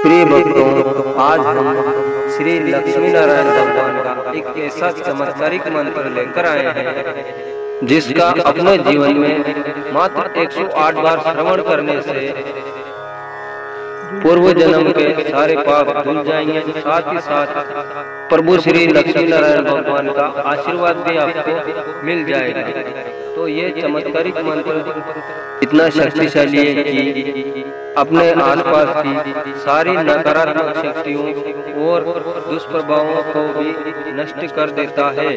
प्रिय भक्तों, आज हम श्री लक्ष्मी नारायण भगवान का एक ऐसा चमत्कारिक मंत्र लेकर आए हैं जिसका अपने जीवन में मात्र 108 बार श्रवण करने से पूर्व जन्म के सारे पाप धुल जाएंगे। साथ ही साथ प्रभु श्री लक्ष्मी नारायण भगवान का आशीर्वाद भी आपको मिल जाएगा। तो ये चमत्कारिक मंत्र इतना शक्तिशाली है कि अपने आसपास की सारी नकारात्मक शक्तियों और दुष्प्रभावों को भी नष्ट कर देता है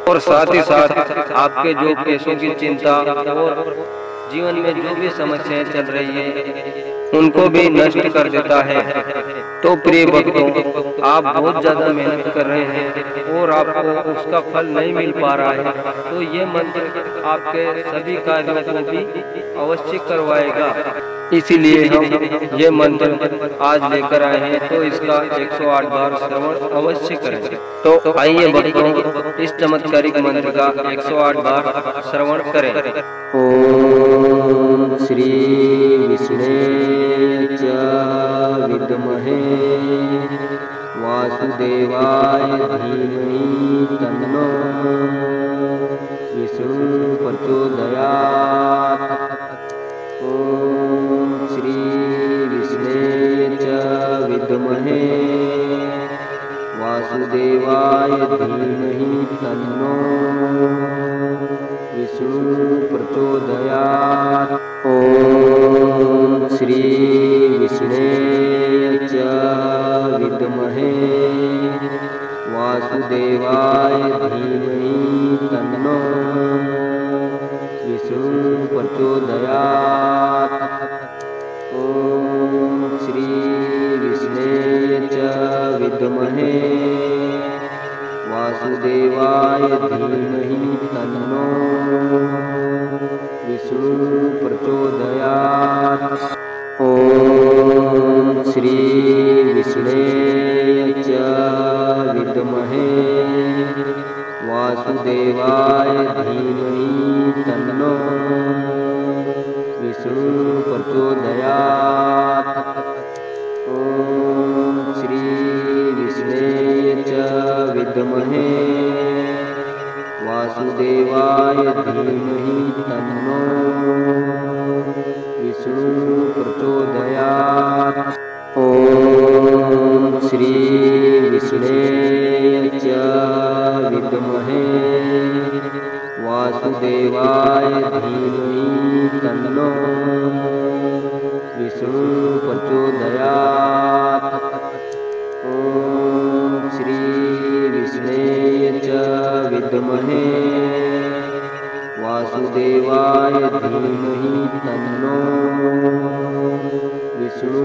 और साथ ही साथ आपके जो पैसों की चिंता और जीवन में जो भी समस्याएं चल रही है उनको भी नष्ट कर देता है। तो प्रिय भक्तों, आप बहुत ज्यादा मेहनत कर रहे हैं और आपको उसका फल नहीं मिल पा रहा है, तो ये मंत्र आपके सभी कार्यों को भी अवश्य करवाएगा। इसीलिए हम ये मंत्र आज लेकर आए हैं, तो इसका 108 बार श्रवण अवश्य करें। तो आइए भक्तों, इस चमत्कारिक मंत्र का 108 बार श्रवण करें। ओम श्री विष्णुवे च विद्महे वासुदेवाय धीमहि तन्नो विष्णु प्रचोदयात्। ओम श्री विष्णुवे च विद्महे वासुदेवाय धीमहि तन्नो विष्णु प्रचोदयात्। ओम श्री विष्णुवे च विद्महे वासुदेवाय धीमहि तन्नो विष्णु प्रचोदयात्। ओम श्री विष्णुवे च विद्महे वासुदेवाय धीमहि तन्नो विष्णु प्रचोदयात्। ओम श्री विष्णुवे च विद्महे वासुदेवाय धीमहि तन्नो विष्णु प्रचोदयात्। ओम श्री विष्णुवे च विद्महे वासुदेवाय धीमहि तन्नो विष्णु प्रचोदयात्। ओम श्री विष्णुवे च विद्महे वासुदेवाय धीमहि तन्नो विष्णु प्रचोदयात्। ओम श्री विष्णुवे च विद्महे वासुदेवाय धीमहि तन्नो विष्णु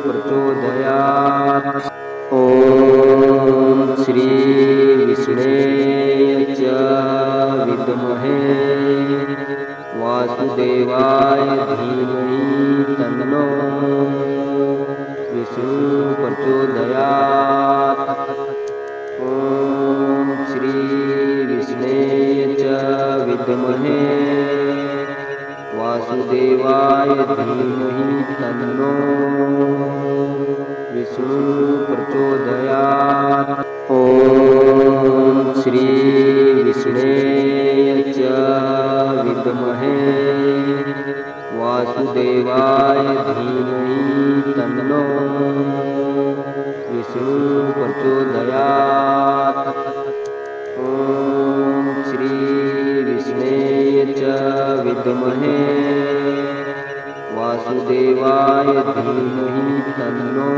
प्रचोदयात्। ओम श्री विष्णुवे च विद्महे वासुदेवाय धीमहि तन्नो विष्णु प्रचोदयात्। ओम श्री विष्णुवे च विद्महे वासुदेवाय धीमहि तन्नो विष्णु प्रचोदयात्। ओम श्री विष्णुवे च विद्महे वासुदेवाय धीमहि तन्नो विष्णु प्रचोदयात्। ओम श्री विष्णुवे च विद्महे वासुदेवाय धीमहि तन्नो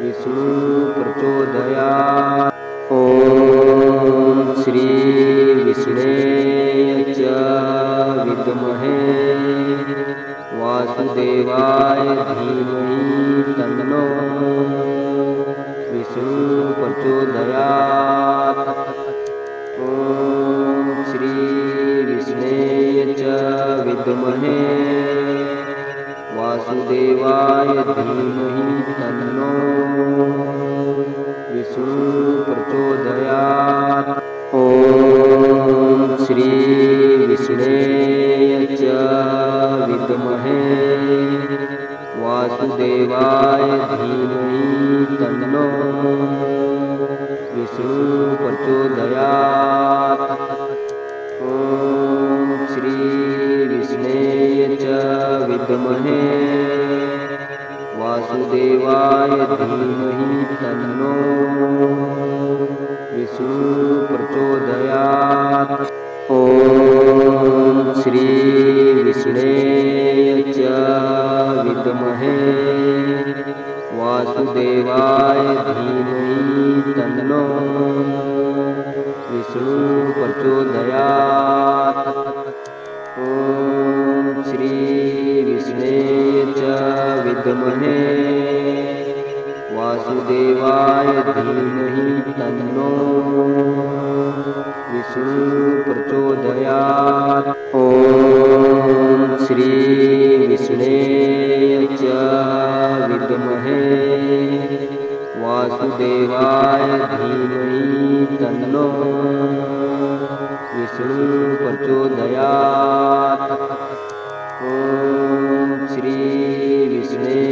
विष्णु प्रचोदयात्। ओम श्री विष्णुवे च विद्महे वासुदेवाय धीमहि तन्नो विष्णु प्रचोदयात्। ओम श्री विष्णुवे च विद्महे वासुदेवाय धीमहि तन्नो विष्णु प्रचोदयात्। ओम श्री विष्णुवे च विद्महे वासुदेवाय वासुदेवाय धीमहि तन्नो विष्णु प्रचोदयात्। ॐ श्री विष्णवे च विद्महे वासुदेवाय धीमहि तन्नो विष्णु प्रचोदयात्। ॐ श्री विष्णवे च विद्महे वासुदेवाय धीमहि तन्नो विष्णु प्रचोदयात्। ॐ श्री विष्णवे च विद्महे वासुदेवाय धीमहि तन्नो विष्णु प्रचोदयात्। ॐ श्री विष्णवे च विद्महे वासुदेवाय धीमहि तन्नो विष्णु प्रचोदयात्। ॐ श्री विष्णवे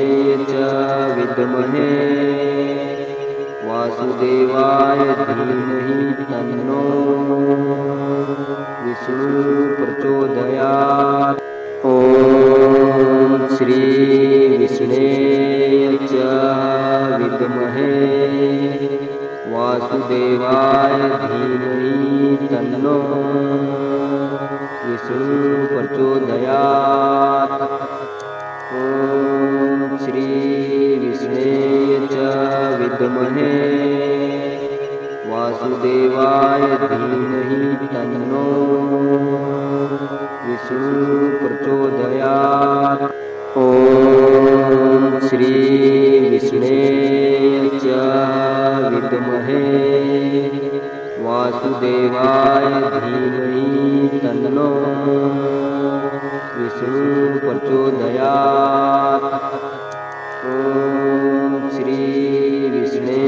च विद्महे वासुदेवाय धीमहि तन्नो विष्णु प्रचोदयात्। ॐ श्री विष्णवे च विद्महे वासुदेवाय धीमहि तन्नो विष्णु प्रचोदयात्। ॐ श्री विष्णवे च विद्महे वासुदेवाय धीमहि तन्नो विष्णु प्रचोदयात्। ॐ श्री विष्णवे च विद्महे वासुदेवाय धीमहि तन्नो विष्णु प्रचोदयात्। ॐ श्री विष्णवे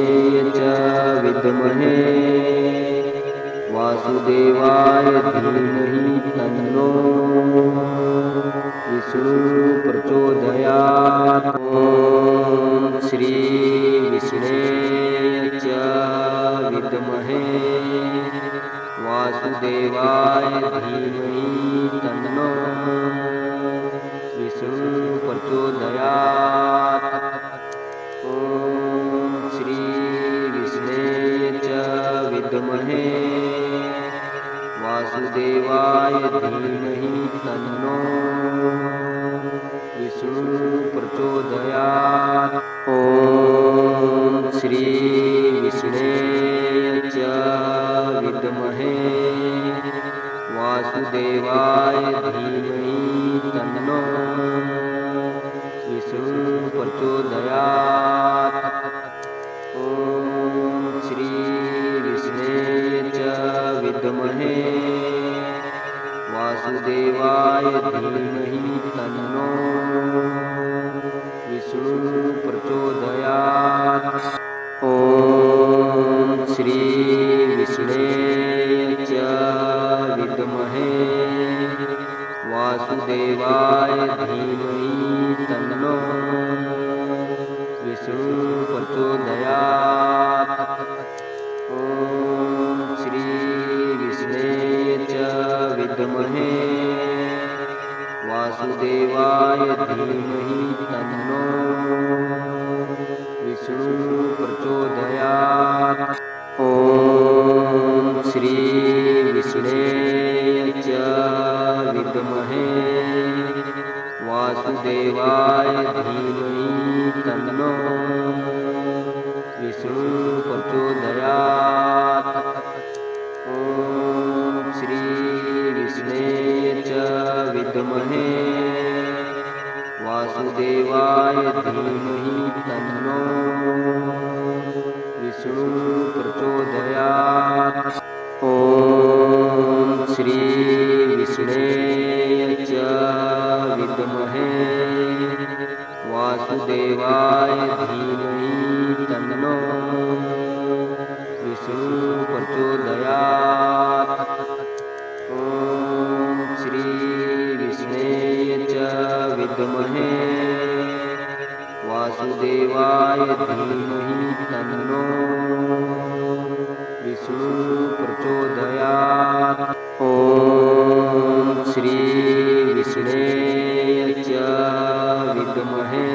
च विद्महे वासुदेवाय धीमहि तन्नो विष्णु प्रचोदयात्। ॐ श्री विष्णवे च विद्महे वासुदेवाय धीमहि तन्नो विष्णु प्रचोदयात्। ॐ श्री विष्णवे च विद्महे वासुदेवाय धीमहि तन्नो विष्णु प्रचोदयात्। ॐ श्री विष्णवे च विद्महे वासुदेवाय धीमहि तन्नो विष्णु प्रचोदयात्। ॐ श्री विष्णवे च विद्महे वासुदेवाय धीमहि तन्नो विष्णु प्रचोदयात्। ॐ श्री विष्णवे च विद्महे वासुदेवाय धीमहि तन्नो विष्णु प्रचोदयात्। ॐ श्री विष्णवे च विद्महे वासुदेवाय धीमहि तन्नो विष्णु प्रचोदयात्। ॐ श्री विष्णवे च विद्महे वासुदेवाय धीमहि तन्नो विष्णु प्रचोदयात्। ॐ श्री विष्णवे च विद्महे वासुदेवाय धीमहि तन्नो विष्णु प्रचोदयात्। ॐ श्री विष्णवे च विद्महे वासुदेवाय धीमहि तन्नो विष्णु प्रचोदयात्। ॐ श्री विष्णवे च विद्महे वासुदेवाय धीमहि तन्नो विष्णु प्रचोदयात्। ओम श्री विष्णवे च विद्महे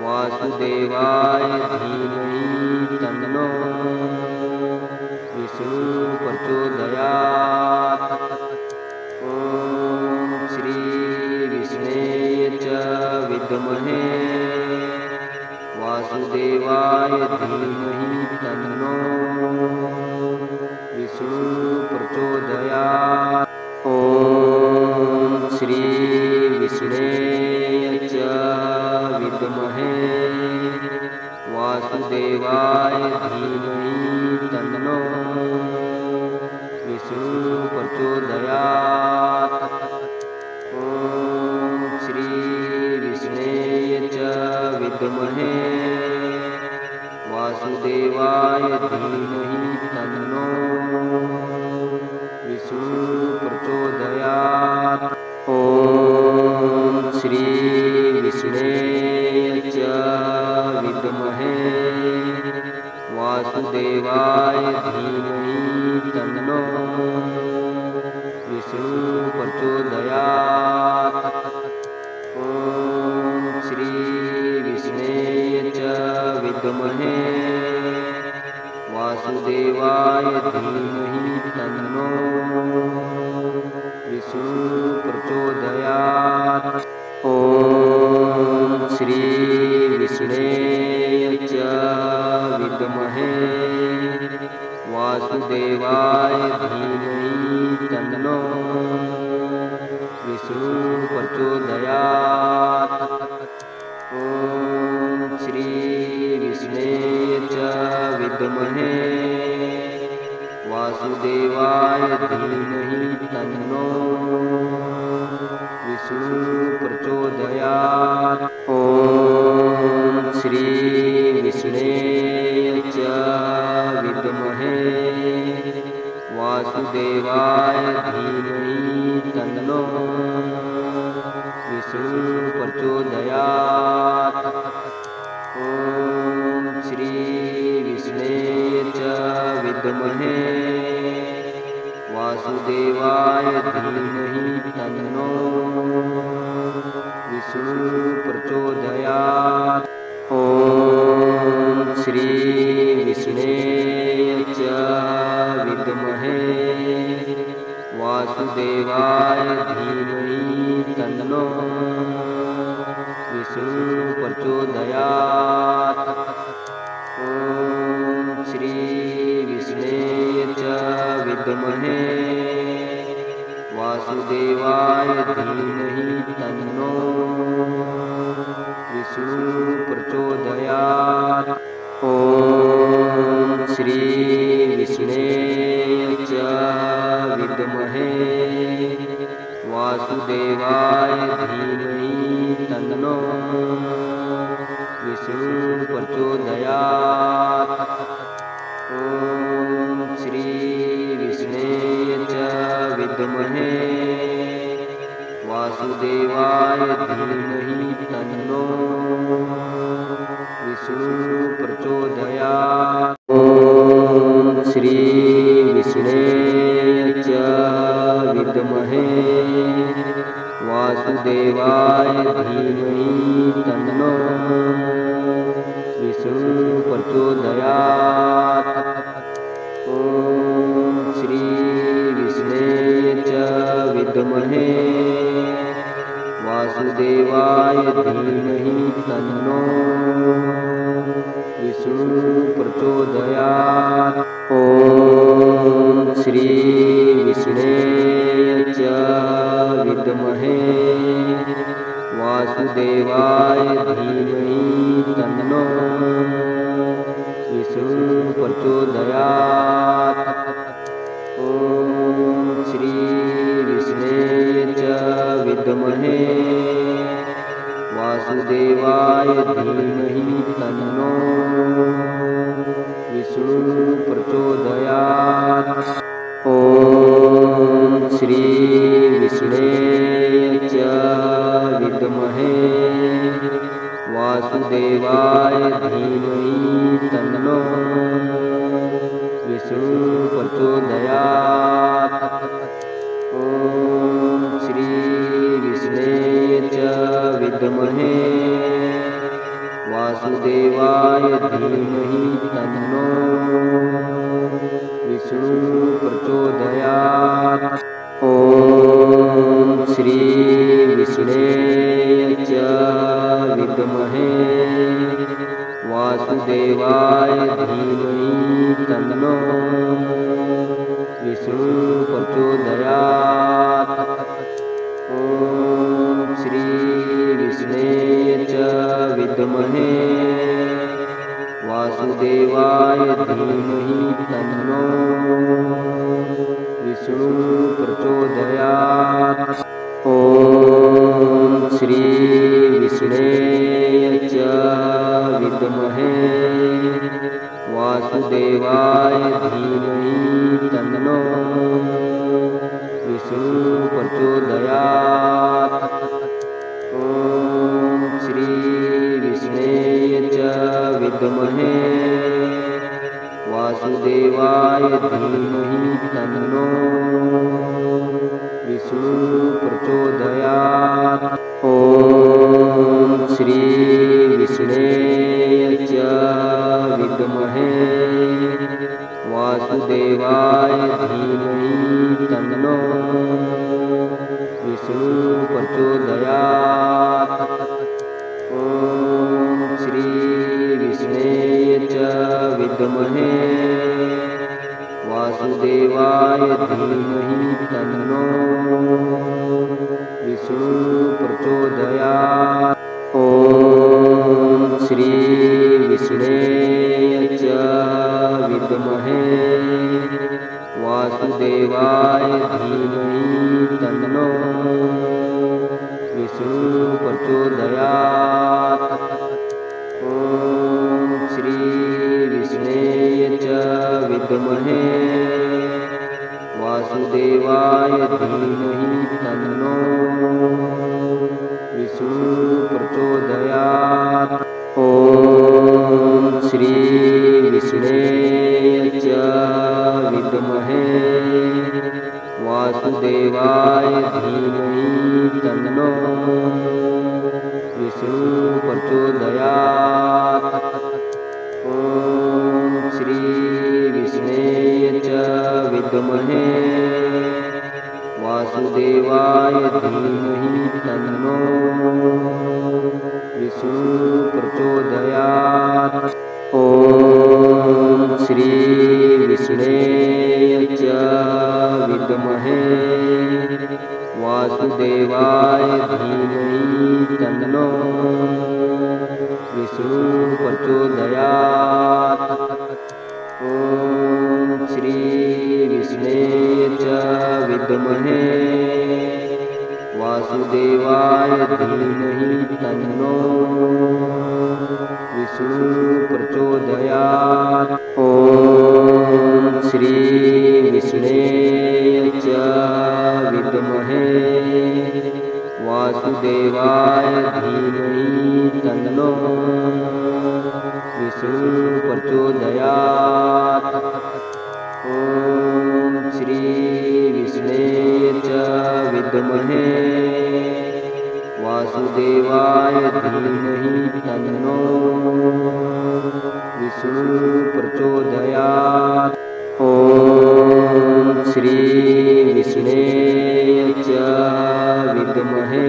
वासुदेवाय धीमहि तन्नो विष्णु प्रचोदयात्। ओम श्री विष्णवे च विद्महे वासुदेवाय धीमहि तन्नो विष्णु प्रचोदयात्। ओम श्री विष्णवे च विद्महे वासुदेवाय धीमहि तन्नो विष्णु प्रचोदयात्। ओम श्री विष्णवे च विद्महे वासुदेवाय धीमहि तन्नो विष्णु प्रचोदयात्। ओम श्री विष्णवे च विद्महे वासुदेवाय धीमहि तन्नो विष्णु प्रचोदयात्। ओम श्री विष्णवे च विद्महे वासुदेवाय धीमहि तन्नो विष्णु प्रचोदयात्। ओम श्री विष्णवे च विद्महे वासुदेवाय धीमहि तन्नो विष्णु प्रचोदयात्। ओम श्री विष्णवे च विद्महे वासुदेवाय धीमहि तन्नो विष्णु प्रचोदयात्। ओम श्री विष्णवे च विद्महे वासुदेवाय धीमहि तन्नो विष्णु प्रचोदयात्। ओम श्री विष्णवे च विद्महे वासुदेवाय धीमहि तन्नो विष्णु प्रचोदयात्। ओम श्री विष्णवे च विद्महे वासुदेवाय धीमहि तन्नो विष्णु प्रचोदयात्। ओम श्री विष्णवे च विद्महे वासुदेवाय धीमहि तन्नो विष्णु प्रचोदयात्। ओम श्री विष्णवे च विद्महे वासुदेवाय धीमहि तन्नो विष्णु प्रचोदयात्। ओम श्री विष्णवे च विद्महे वासुदेवाय धीमहि तन्नो विष्णु प्रचोदयात्। ओम श्री विष्णवे च विद्महे वासुदेवाय धीमहि तन्नो विष्णु प्रचोदयात्। ओम श्री विष्णवे च विद्महे वासुदेवाय धीमहि तन्नो विष्णु प्रचोदयात्। ओम श्री विष्णवे च विद्महे वासुदेवाय धीमहि तन्नो विष्णु प्रचोदयात्। ओम श्री विष्णवे च विद्महे वासुदेवाय धीमहि तन्नो विष्णु प्रचोदयात्। ओम श्री विष्णवे च विद्महे वासुदेवाय धीमहि तन्नो विष्णु प्रचोदयात्। ॐ श्री विष्णे च विद्महे वासुदेवाय धीमहि तन्नो विष्णु प्रचोदयात्। ॐ श्री विष्णे च विद्महे वासुदेवाय धीमहि तन्नो विष्णु प्रचोदयात्। ॐ श्री विष्णे च विद्महे वासुदेवाय धीमहि तन्नो विष्णु प्रचोदयात्। ॐ श्री विष्णे च विद्महे वासुदेवाय धीमहि तन्नो विष्णु प्रचोदयात्। ॐ श्री विष्णे च विद्महे वासुदेवाय धीमहि तन्नो विष्णु प्रचोदयात्। ॐ श्री विष्णे च विद्महे वासुदेवाय धीमहि तन्नो विष्णु प्रचोदयात्। ॐ श्री विष्णे च विद्महे वासुदेवाय धीमहि तन्नो विष्णु प्रचोदयात्। ॐ श्री विष्णे च विद्महे वासुदेवाय धीमहि तन्नो विष्णु प्रचोदयात्। ॐ श्री विष्णे च विद्महे वासुदेवाय धीमहि तन्नो विष्णु प्रचोदयात्। ॐ श्री विष्णे च विद्महे वासुदेवाय धीमहि तन्नो विष्णु प्रचोदयात्। ॐ श्री विष्णे च विद्महे वासुदेवाय धीमहि तन्नो विष्णु प्रचोदयात्। ॐ श्री विष्णे च विद्महे वासुदेवाय धीमहि तन्नो विष्णु प्रचोदयात्। ॐ श्री विष्णे च विद्महे वासुदेवाय धीमहि तन्नो विष्णु प्रचोदयात्। ॐ श्री विष्णे च विद्महे वासुदेवाय धीमहि तन्नो विष्णु प्रचोदयात्। ॐ श्री विष्णे च विद्महे वासुदेवाय धीमहि तन्नो विष्णु प्रचोदयात्। ॐ श्री विष्णे च विद्महे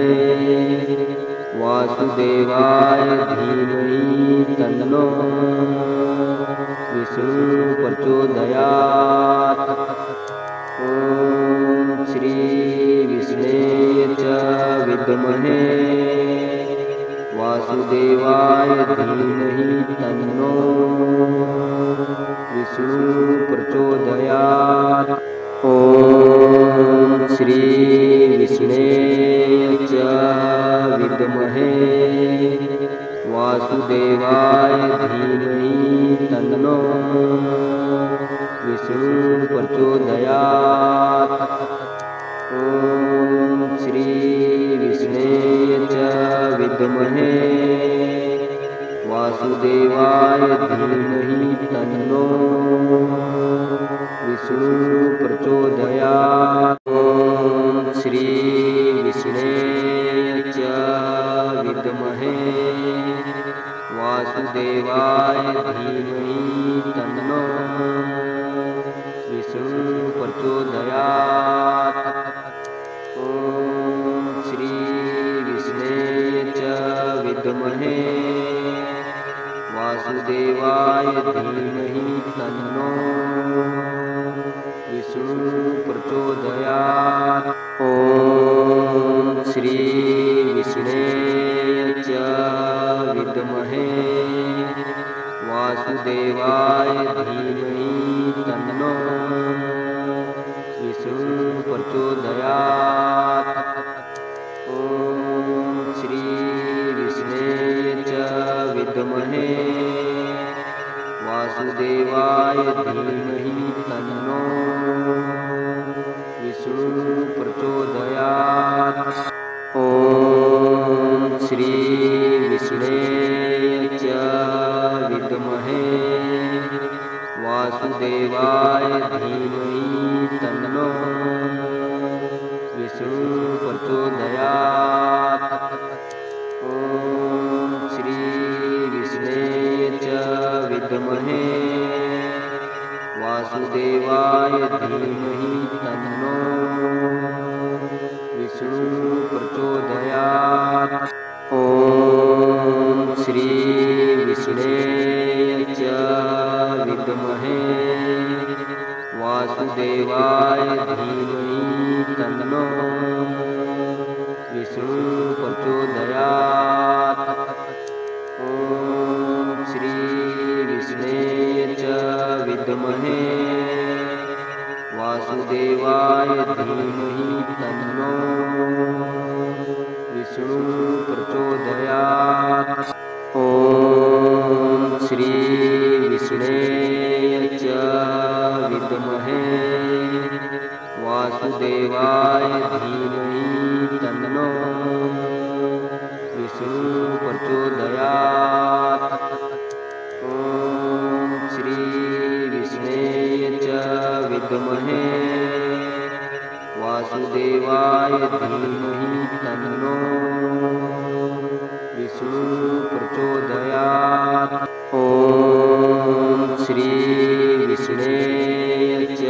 वासुदेवाय धीमहि तन्नो विष्णु प्रचोदयात्। ॐ श्री विष्णे च विद्महे वासुदेवाय धीमहि तन्नो विष्णु प्रचोदयात्। ॐ श्री विष्णे च विद्महे वासुदेवाय धीमहि तन्नो विष्णु प्रचोदयात्। ॐ श्री विष्णे च विद्महे वासुदेवाय धीमहि तन्नो विष्णु प्रचोदयात्। ॐ श्री विष्णवे च विद्महे वासुदेवाय धीमहि तन्नो विष्णु प्रचोदयात्। ॐ श्री विष्णवे च विद्महे वासुदेवाय धीमहि तन्नो विष्णु प्रचोदयात्। ॐ श्री विष्णवे च विद्महे वासुदेवाय धीमहि तन्नो विष्णु प्रचोदयात्। ॐ श्री विष्णवे च विद्महे वासुदेवाय धीमहि तन्नो विष्णु प्रचोदयात्। ॐ श्री विष्णवे च विद्महे वासुदेवाय धीमहि तन्नो विष्णु प्रचोदयात्। ॐ श्री विष्णवे च विद्महे वासुदेवाय धीमहि तन्नो विष्णु प्रचोदयात्। ॐ श्री विष्णवे च विद्महे वासुदेवाय धीमहि तन्नो विष्णु प्रचोदयात्। ॐ श्री विष्णवे च विद्महे वासुदेवाय धीमहि तन्नो विष्णु प्रचोदयात्। ॐ श्री विष्णवे च विद्महे वासुदेवाय धीमहि तन्नो विष्णु प्रचोदयात्। ॐ श्री विष्णवे च विद्महे वासुदेवाय धीमहि तन्नो विष्णु प्रचोदयात्। ॐ श्री विष्णवे च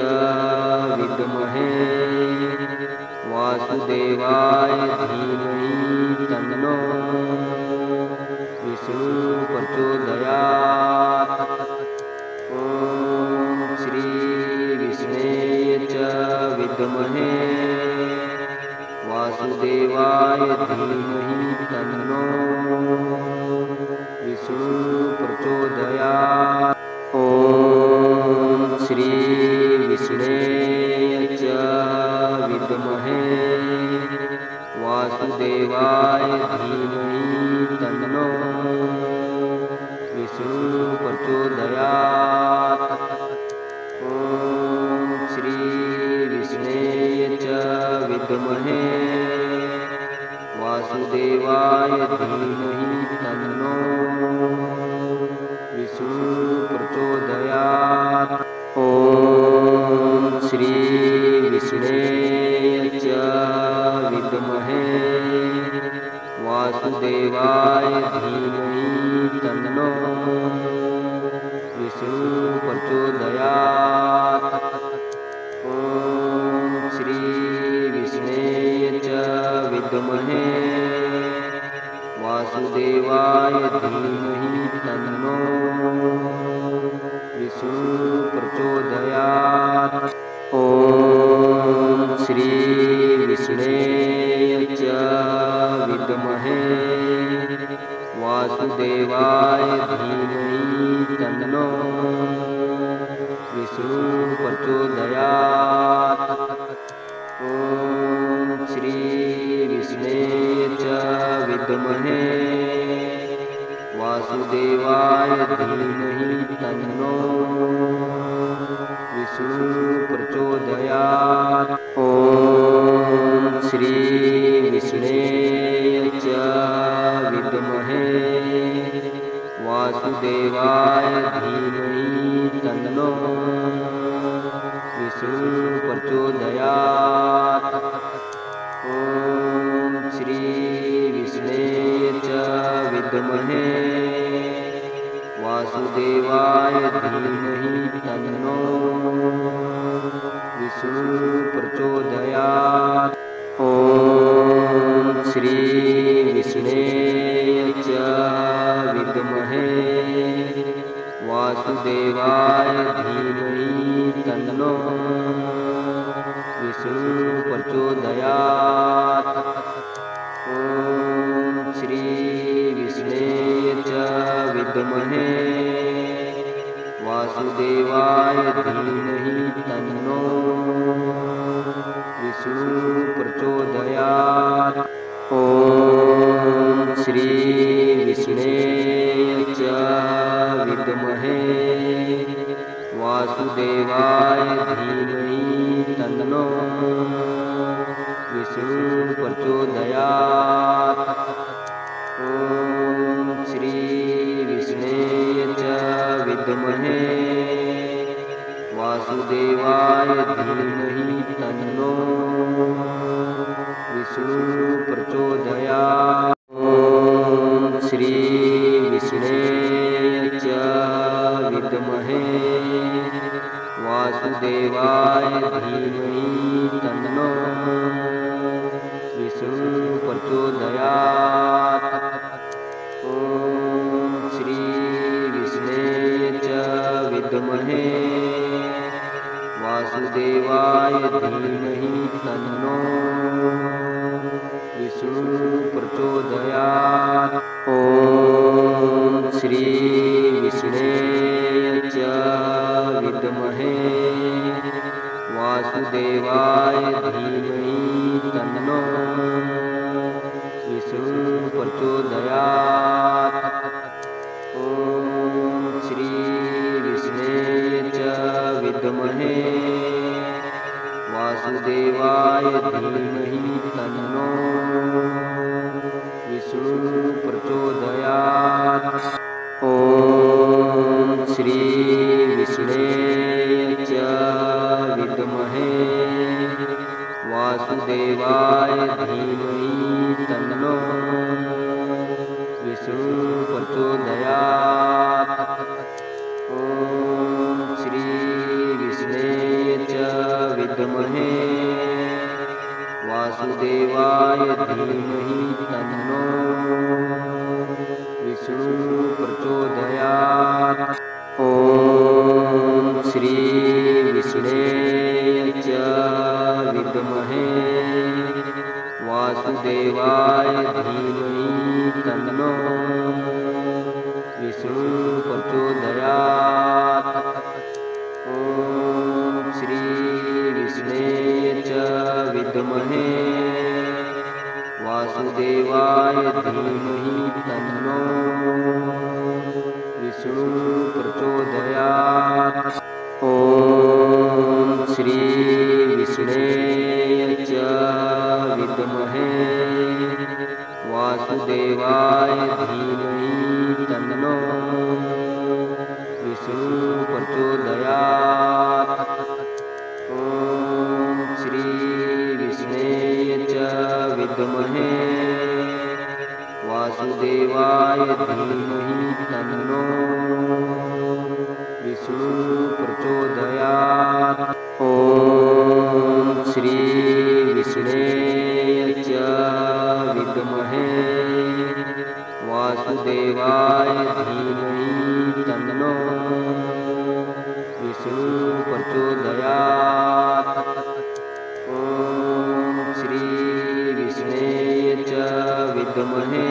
विद्महे वासुदेवाय धीमहि तन्नो विष्णु प्रचोदयात्। ॐ श्री विष्णवे च विद्महे वासुदेवाय धीमहि तन्नो विष्णु प्रचोदयात्। ॐ श्री विष्णवे च विद्महे वासुदेवाय धीमहि तन्नो विष्णु प्रचोदयात्। ॐ श्री विष्णवे च विद्महे वासुदेवाय धीमहि तन्नो विष्णु प्रचोदयात्। ॐ श्री विष्णवे च विद्महे वासुदेवाय धीमहि तन्नो विष्णु प्रचोदयात्। ॐ श्री विष्णवे च विद्महे वासुदेवाय धीमहि तन्नो विष्णु प्रचोदयात्। ॐ श्री विष्णवे च विद्महे वासुदेवाय धीमहि तन्नो विष्णु प्रचोदयात्। ॐ श्री विष्णवे च विद्महे वासुदेवाय धीमहि तन्नो विष्णु प्रचोदयात्। ॐ श्री विष्णवे च विद्महे वासुदेवाय धीमहि तन्नो विष्णु प्रचोदयात्। ॐ श्री विष्णे च विद्महे वासुदेवाय धीमहि तन्नो विष्णु प्रचोदयात्। ॐ श्री विष्णे च विद्महे वासुदेवाय धीमहि तन्नो विष्णु प्रचोदयात्। ॐ श्री विष्णे च विद्महे वासुदेवाय धीमहि तन्नो विष्णु प्रचोदयात्। ॐ श्री विष्णे च विद्महे वासुदेवाय धीमहि तन्नो विष्णु प्रचोदयात्। ॐ श्री विष्णे च विद्महे वासुदेवाय धीमहि तन्नो विष्णु प्रचोदयात्। ॐ श्री विष्णे च विद्महे वासुदेवाय धीमहि तन्नो विष्णु प्रचोदयात्। ॐ श्री विष्णे च विद्महे वासुदेवाय धीमहि तन्नो विष्णु प्रचोदयात्। ॐ श्री विष्णे च विद्महे वासुदेवाय धीमहि तन्नो विष्णु प्रचोदयात्। ॐ श्री विष्णे च विद्महे वासुदेवाय धीमहि तन्नो विष्णु प्रचोदयात्। ॐ श्री विष्णे च विद्महे वासुदेवाय धीमहि तन्नो विष्णु प्रचोदयात्। ॐ श्री विष्णे च विद्महे वासुदेवाय धीमहि तन्नो विष्णु प्रचोदयात्। ॐ श्री विष्णे च विद्महे वासुदेवाय धीमहि तन्नो विष्णु प्रचोदयात्। ॐ श्री विष्णे च विद्महे वासुदेवाय धीमहि तन्नो विष्णु प्रचोदयात्। ॐ श्री विष्णे च विद्महे वासुदेवाय धीमहि तन्नो विष्णु प्रचोदयात्। ॐ श्री विष्णे च विद्महे वासुदेवाय धीमहि तन्नो विष्णु प्रचोदयात्। ॐ श्री विष्णे च विद्महे वासुदेवाय धीमहि तन्नो विष्णु प्रचोदयात्। ॐ श्री विष्णे च विद्महे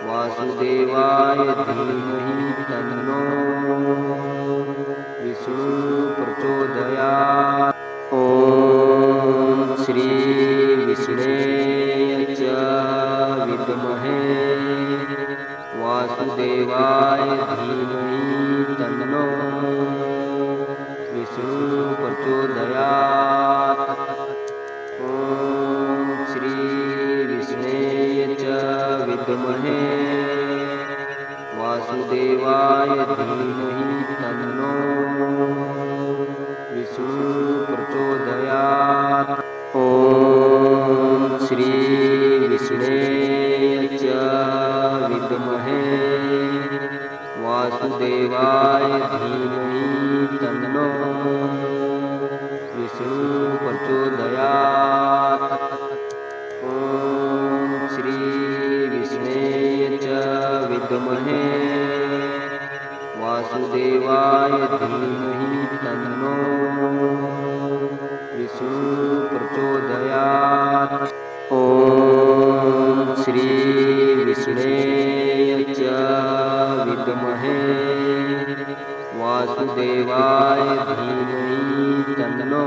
वासुदेवाय धीमहि तन्नो विष्णु प्रचोदयात्। ॐ श्री विष्णे च विद्महे वासुदेवाय धीमहि तन्नो विष्णु प्रचोदयात्। ॐ श्री विष्णे च विद्महे वासुदेवाय धीमहि तन्नो विष्णु प्रचोदयात्। ओम श्री विष्णुवे च विद्महे वासुदेवाय धीमहि तन्नो विष्णु प्रचोदयात्। ओम श्री विष्णुवे च विद्महे वासुदेवाय धीमहि तन्नो विष्णु प्रचोदयात्। ओम श्री विष्णुवे च विद्महे वासुदेवाय धीमहि तन्नो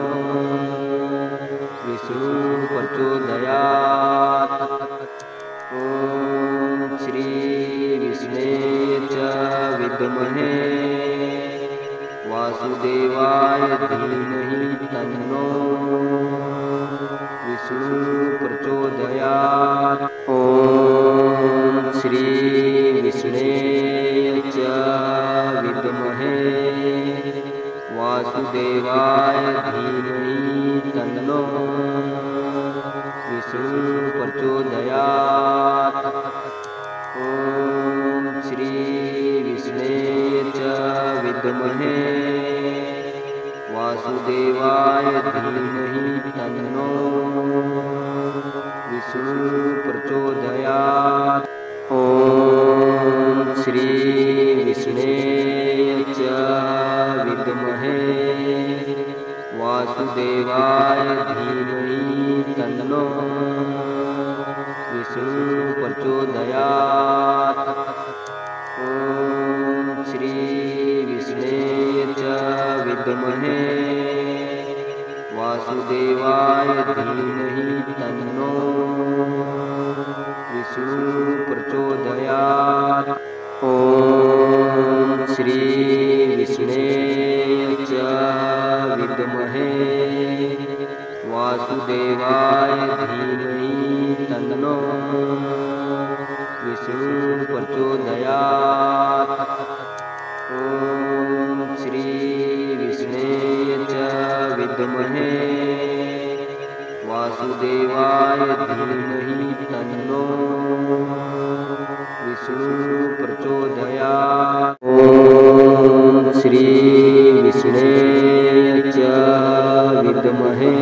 विष्णु प्रचोदयात्। ओम श्री विष्णुवे च विद्महे वासुदेवाय धीमहि तन्नो विष्णु प्रचोदयात्। ओम श्री विष्णुवे च विद्महे वासुदेवाय धीमहि तन्नो विष्णु प्रचोदयात्। ओम श्री विष्णुवे च विद्महे वासुदेवाय धीमहि तन्नो विष्णु प्रचोदयात्। ओम श्री विष्णुवे च विद्महे वासुदेवाय धीमहि तन्नो विष्णु प्रचोदयात्। ओम श्री विष्णुवे च विद्महे वासुदेवाय धीमहि तन्नो विष्णु प्रचोदयात्। ओम श्री विष्णुवे च विद्महे वासुदेवाय धीमहि तन्नो विष्णु प्रचोदयात्। ओम श्री विष्णुवे च विद्महे वासुदेवाय धीमहि तन्नो विष्णु प्रचोदयात्। ओम श्री विष्णुवे च विद्महे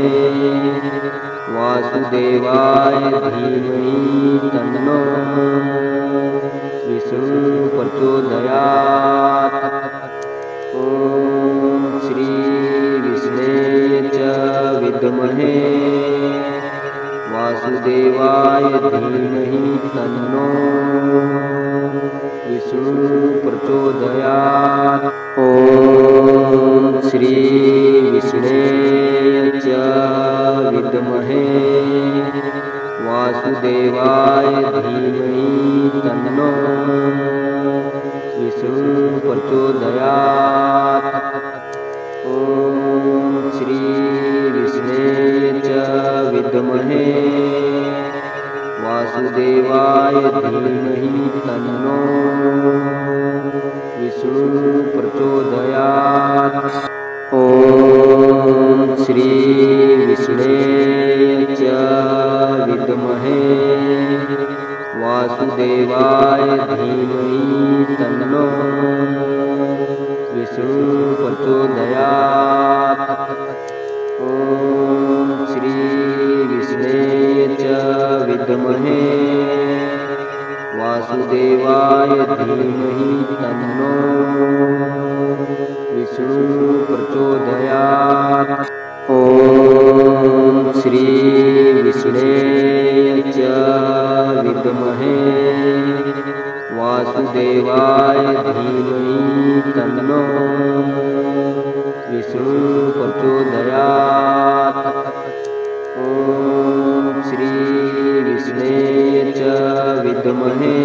वासुदेवाय धीमहि तन्नो विष्णु प्रचोदयात्। ओम श्री विष्णुवे च विद्महे वासुदेवाय धीमहि तन्नो विष्णु प्रचोदयात्। ओम श्री विष्णुवे च विद्महे वासुदेवाय धीमहि तन्नो विष्णु प्रचोदयात्। ओम श्री विष्णुवे च विद्महे वासुदेवाय धीमहि तन्नो विष्णु प्रचोदयात्। ओम श्री विष्णुवे च विद्महे वासुदेवाय धीमहि तन्नो विष्णु प्रचोदयात्। ओम श्री विष्णुवे च विद्महे वासुदेवाय धीमहि तन्नो विष्णु प्रचोदयात्। ओम श्री विष्णुवे च विद्महे वासुदेवाय धीमहि तन्नो विष्णु प्रचोदयात्। ओम श्री विष्णुवे च विद्महे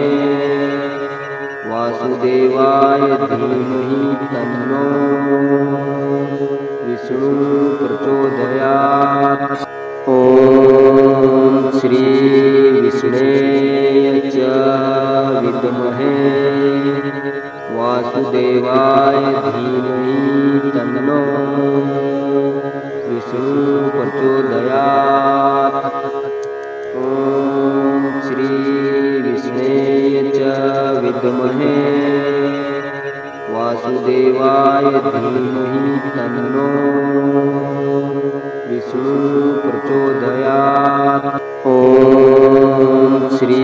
वासुदेवाय धीमहि तन्नो विष्णु प्रचोदयात्। ओम श्री विष्णुवे च विद्महे वासुदेवाय धीमहि तन्नो विष्णु प्रचोदयात्। ॐ श्री विष्णवे च विद्महे वासुदेवाय धीमहि तन्नो विष्णु प्रचोदयात्। ॐ श्री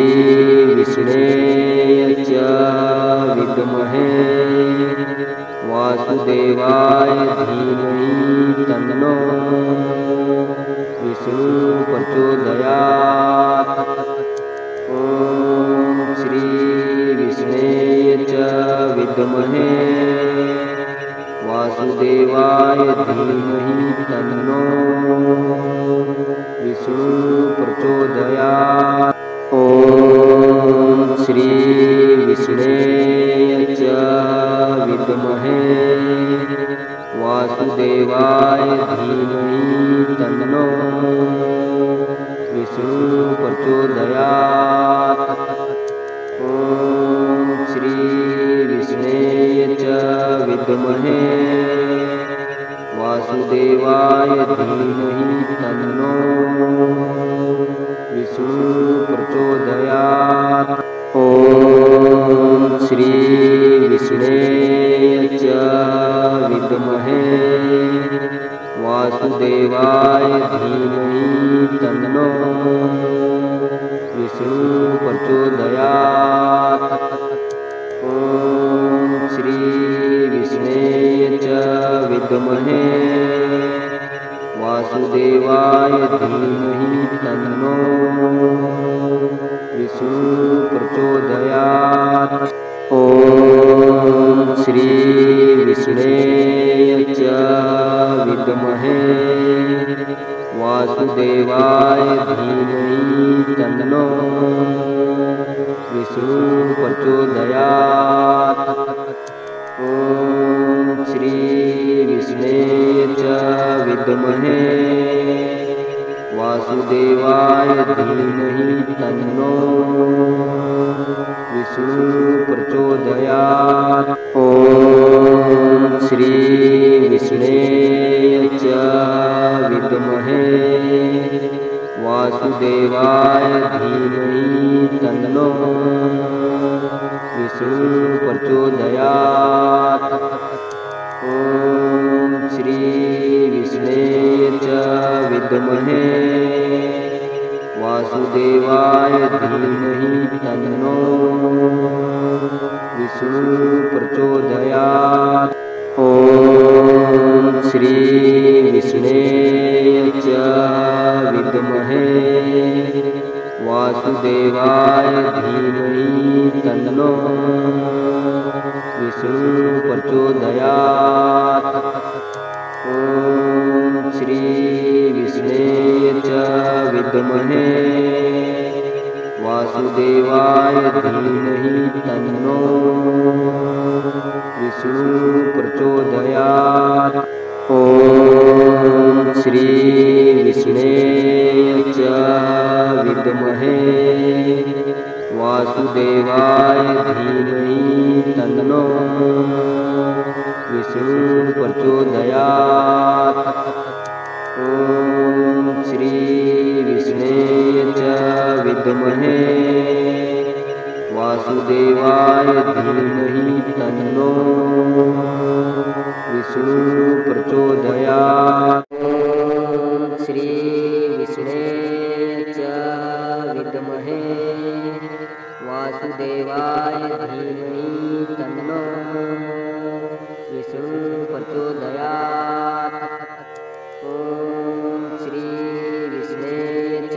विष्णवे च विद्महे वासुदेवाय धीमहि तन्नो विष्णु प्रचोदयात्। ॐ श्री विष्णवे च विद्महे वासुदेवाय धीमहि तन्नो विष्णु प्रचोदयात्। ॐ श्री विष्णवे च विद्महे वासुदेवाय धीमहि तन्नो विष्णु प्रचोदयात्। ॐ श्री विष्णवे च विद्महे वासुदेवाय धीमहि तन्नो विष्णु प्रचोदयात्। ॐ श्री विष्णवे च विद्महे वासुदेवाय धीमहि तन्नो विष्णु प्रचोदयात्। ॐ श्री विष्णवे च विद्महे वासुदेवाय धीमहि तन्नो विष्णु प्रचोदयात्। ॐ श्री विष्णवे च विद्महे वासुदेवाय धीमहि तन्नो विष्णु प्रचोदयात्। ॐ श्री विष्णवे च विद्महे वासुदेवाय धीमहि तन्नो विष्णु प्रचोदयात्। ॐ श्री विष्णवे च विद्महे वासुदेवाय धीमहि तन्नो विष्णु प्रचोदयात्। ॐ श्री विष्णवे च विद्महे वासुदेवाय धीमहि तन्नो विष्णु प्रचोदयात्। ॐ श्री विष्णवे च विद्महे वासुदेवाय धीमहि तन्नो विष्णु प्रचोदयात्। ॐ श्री विष्णवे च विद्महे वासुदेवाय धीमहि तन्नो विष्णु प्रचोदयात्। ॐ श्री विष्णवे च विद्महे वासुदेवाय धीमहि तन्नो विष्णु प्रचोदयात्। ॐ श्री विष्णवे च विद्महे वासुदेवाय धीमहि तन्नो विष्णु प्रचोदयात्। ॐ श्री विष्णवे च विद्महे वासुदेवाय धीमहि तन्नो विष्णु प्रचोदयात्। ॐ श्री विष्णवे च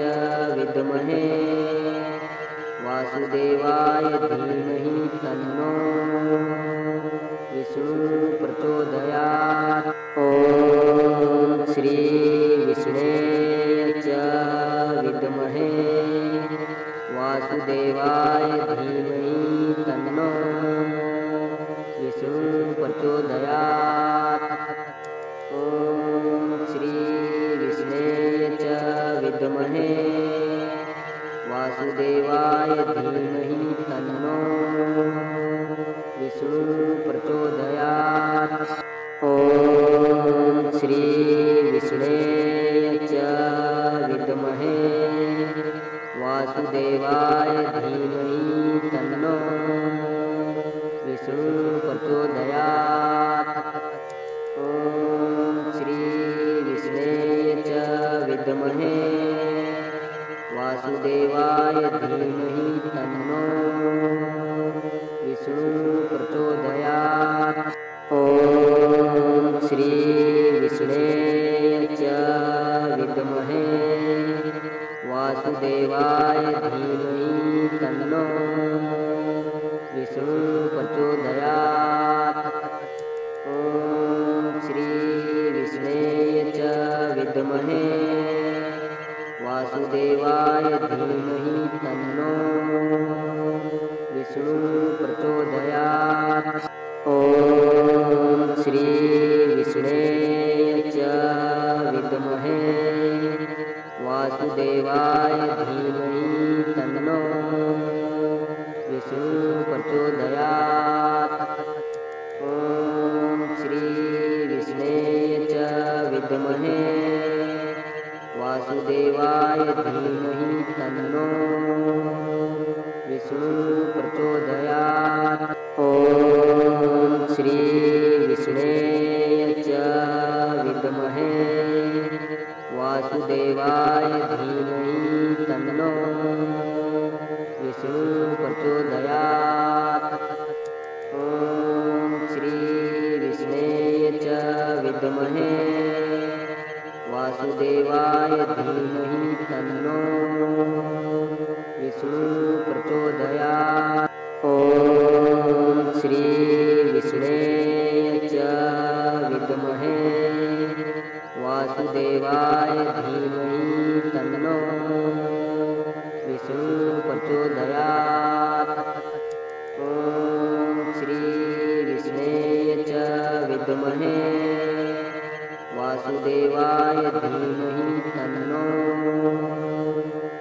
विद्महे वासुदेवाय धीमहि तन्नो विष्णु प्रचोदयात्। ॐ श्री विष्णवे च विद्महे वासुदेवाय धीमहि तन्नो विष्णु प्रचोदयात्। ॐ श्री विष्णवे च विद्महे वासुदेवाय धीमहि तन्नो विष्णु प्रचोदयात्। ॐ श्री विष्णवे च विद्महे वासुदेवाय धीमहि तन्नो विष्णु प्रचोदयात्। ॐ श्री विष्णवे च विद्महे वासुदेवाय धीमहि तन्नो विष्णु प्रचोदयात्। ॐ श्री विष्णवे च विद्महे वासुदेवाय धीमहि तन्नो विष्णु प्रचोदयात्। ॐ श्री विष्णवे च विद्महे वासुदेवाय धीमहि तन्नो विष्णु प्रचोदयात्। ॐ श्री विष्णवे च विद्महे वासुदेवाय धीमहि तन्नो विष्णु प्रचोदयात्। ॐ श्री विष्णवे च विद्महे वासुदेवाय धीमहि तन्नो विष्णु प्रचोदयात्। ॐ श्री विष्णवे च विद्महे वासुदेवाय धीमहि तन्नो विष्णु प्रचोदयात्। ॐ श्री विष्णवे च विद्महे वासुदेवाय धीमहि तन्नो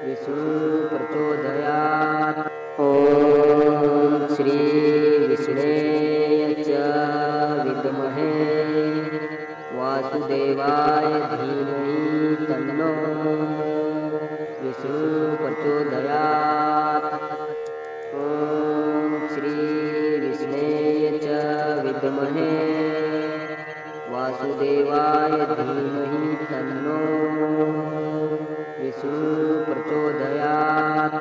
विष्णु प्रचोदयात्। ॐ श्री विष्णवे च विद्महे वासुदेवाय धीमहि तन्नो विष्णु प्रचोदयात्। ॐ श्री विष्णवे च विद्महे वासुदेवाय धीमहि तन्नो विष्णु प्रचोदयात्।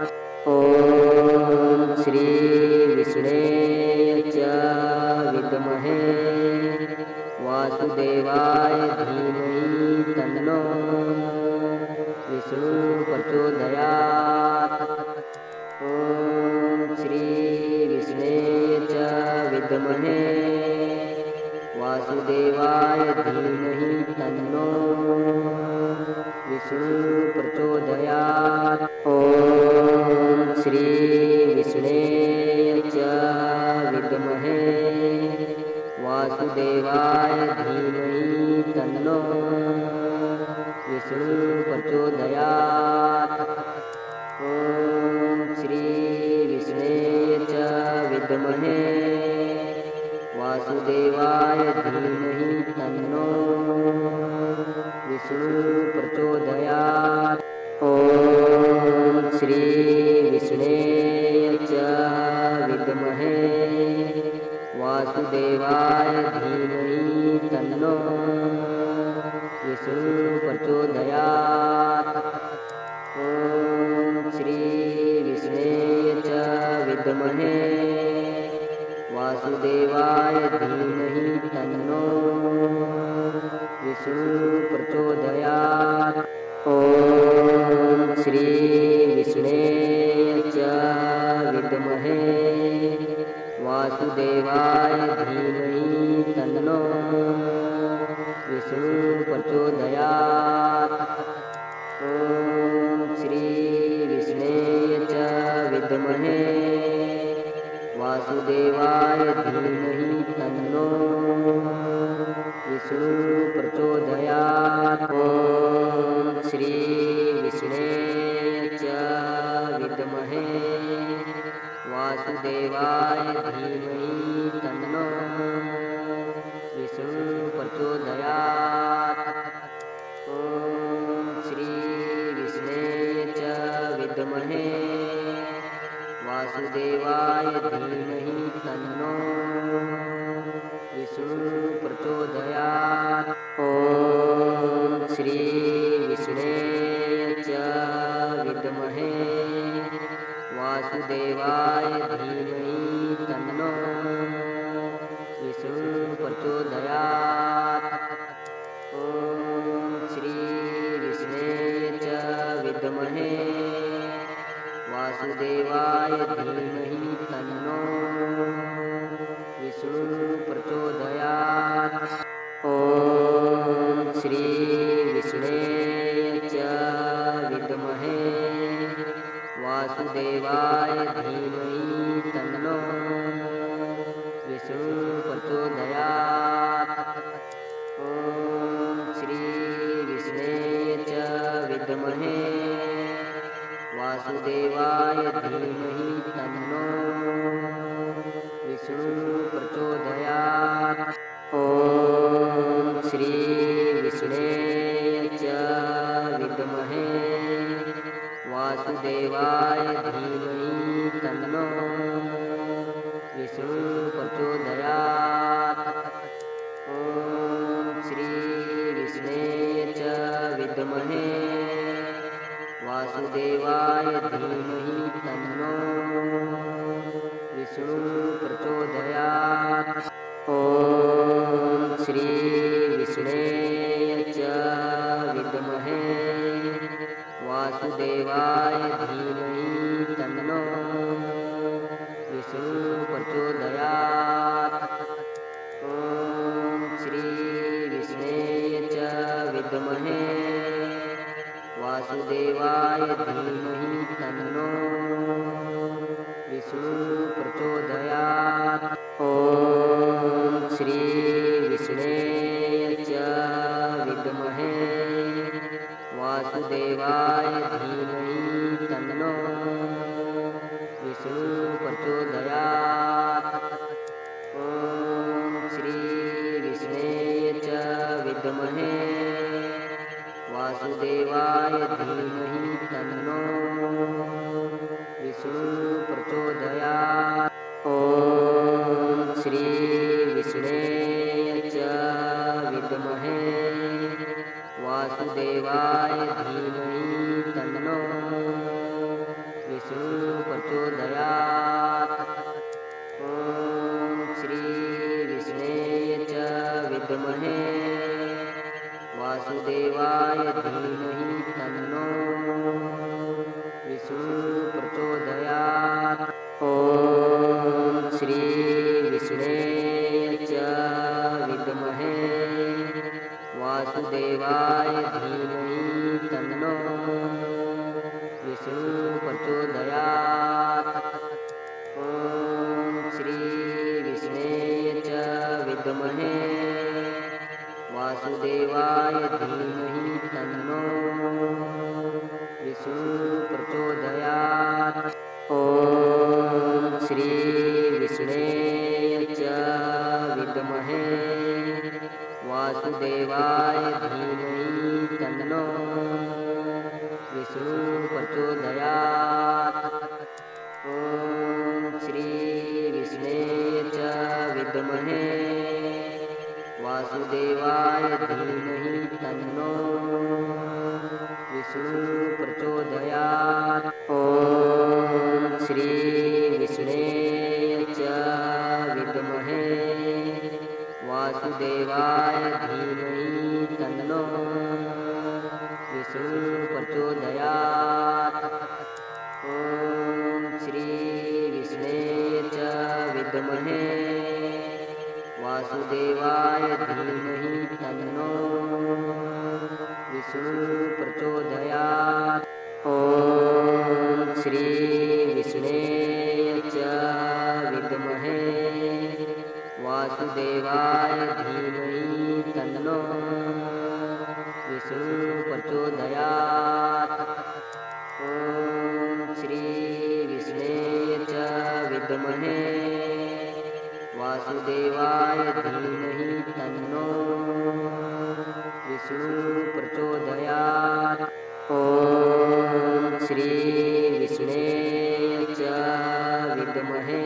ॐ श्री विष्णवे च विद्महे वासुदेवाय धीमहि तन्नो विष्णु प्रचोदयात्। ॐ श्री विष्णवे च विद्महे वासुदेवाय धीमहि तन्नो विष्णु प्रचोदयात्। ॐ श्री विष्णवे च विद्महे वासुदेवाय धीमहि तन्नो विष्णु प्रचोदयात्। ॐ श्री विष्णवे च विद्महे वासुदेवाय धीमहि तन्नो विष्णु प्रचोदयात्। ॐ श्री विष्णवे च विद्महे वासुदेवाय धीमहि तन्नो विष्णु प्रचोदयात्। ॐ श्री विष्णवे च विद्महे वासुदेवाय धीमहि तन्नो विष्णु प्रचोदयात्। ॐ श्री विष्णवे च विद्महे वासुदेवाय धीमहि तन्नो विष्णु प्रचोदयात्। ॐ श्री विष्णवे च विद्महे वासुदेवाय धीमहि तन्नो विष्णु प्रचोदयात्। ॐ श्री विष्णवे च विद्महे वासुदेवाय धीमहि तन्नो प्रचोदयात्। ॐ श्री विष्णवे च विद्महे वासुदेवाय धीमहि तन्नो विष्णु प्रचोदयात्। ॐ श्री विष्णवे च विद्महे वासुदेवाय धीमहि तन्नो विष्णु प्रचोदयात्। ॐ श्री विष्णवे च विद्महे वासुदेवाय धीमहि तन्नो विष्णु प्रचोदयात्। ॐ श्री विष्णवे च विद्महे वासुदेवाय धीमहि तन्नो विष्णु प्रचोदयात्। ॐ श्री विष्णवे च विद्महे वासुदेवाय धीमहि तन्नो विष्णु प्रचोदयात्। ॐ श्री विष्णवे च विद्महे वासुदेवाय धीमहि तन्नो विष्णु प्रचोदयात्। ॐ श्री विष्णवे च विद्महे वासुदेवाय धीमहि तन्नो विष्णु प्रचोदयात्। ॐ श्री विष्णवे च विद्महे वासुदेवाय धीमहि तन्नो विष्णु प्रचोदयात्। ॐ श्री विष्णवे च विद्महे वासुदेवाय धीमहि तन्नो विष्णु प्रचोदयात्। ॐ श्री विष्णवे च विद्महे वासुदेवाय धीमहि तन्नो विष्णु प्रचोदयात्। ॐ श्री विष्णवे च विद्महे वासुदेवाय धीमहि तन्नो विष्णु प्रचोदयात्। ॐ श्री विष्णवे च विद्महे वासुदेवाय धीमहि तन्नो विष्णु प्रचोदयात्। ॐ श्री विष्णवे च विद्महे वासुदेवाय धीमहि तन्नो विष्णु प्रचोदयात्। ॐ श्री विष्णवे च विद्महे वासुदेवाय धीमहि तन्नो विष्णु प्रचोदयात्। ॐ श्री विष्णवे च विद्महे वासुदेवाय धीमहि तन्नो विष्णु प्रचोदयात्। ॐ श्री विष्णवे च विद्महे वासुदेवाय धीमहि तन्नो विष्णु प्रचोदयात्। ॐ श्री विष्णवे च विद्महे वासुदेवाय धीमहि तन्नो विष्णु प्रचोदयात्। ॐ श्री विष्णवे च विद्महे वासुदेवाय धीमहि तन्नो विष्णु प्रचोदयात्। ॐ श्री विष्णवे च विद्महे वासुदेवाय धीमहि तन्नो विष्णु प्रचोदयात्। ॐ श्री विष्णवे च विद्महे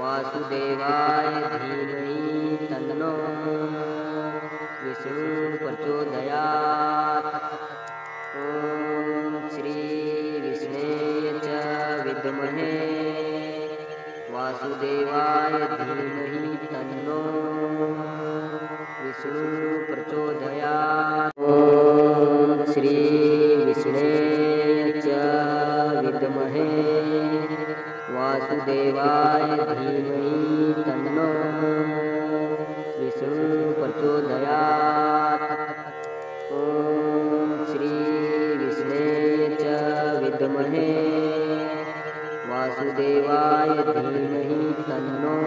वासुदेवाय धीमहि तन्नो विष्णु प्रचोदयात्। ॐ श्री विष्णवे च विद्महे वासुदेवाय धीमहि तन्नो विष्णु प्रचोदयात्। ॐ श्री विष्णवे च विद्महे वासुदेवाय धीमहि तन्नो विष्णु प्रचोदयात्। ॐ श्री विष्णवे च विद्महे वासुदेवाय धीमहि तन्नो